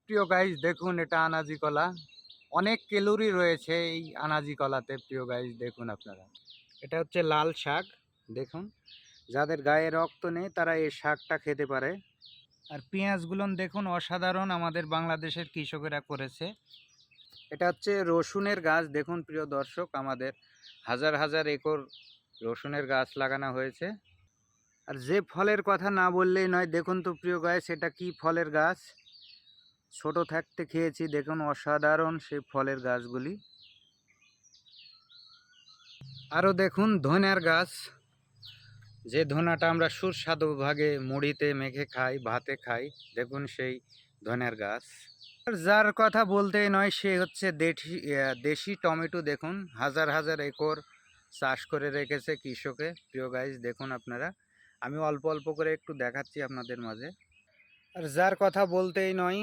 প্রিয় গাইস, দেখুন এটা আনাজি কলা। অনেক ক্যালোরি রয়েছে এই আনাজি কলাতে প্রিয় গাইস, দেখুন আপনারা। এটা হচ্ছে লাল শাক। দেখুন, যাদের গায়ে রক্ত নেই তারা এই শাকটা খেতে পারে। আর পেঁয়াজগুলো দেখুন, অসাধারণ আমাদের বাংলাদেশের কৃষকেরা করেছে। এটা হচ্ছে রসুনের গাছ। দেখুন প্রিয় দর্শক, আমাদের হাজার হাজার একর রসুনের গাছ লাগানো হয়েছে। আর যে ফলের কথা না বললেই নয়, দেখুন তো প্রিয় গাইস, এটা কি ফলের গাছ। ছোট থাকতে খেয়েছি, দেখুন অসাধারণ সেই ফলের গাছগুলি। আরও দেখুন ধনিয়ার গাছ, যে ধনাটা আমরা সুস্বাদু ভাগে মুড়িতে মেখে খাই, ভাতে খাই। দেখুন সেই ধনিয়ার গাছ। আর যার কথা বলতেই নয়, সে হচ্ছে দেশি টমেটো। দেখুন হাজার হাজার একর চাষ করে রেখেছে কৃষকে প্রিয় গাইস, দেখুন আপনারা। আমি অল্প অল্প করে একটু দেখাচ্ছি আপনাদের মাঝে। আর যার কথা বলতেই নয়,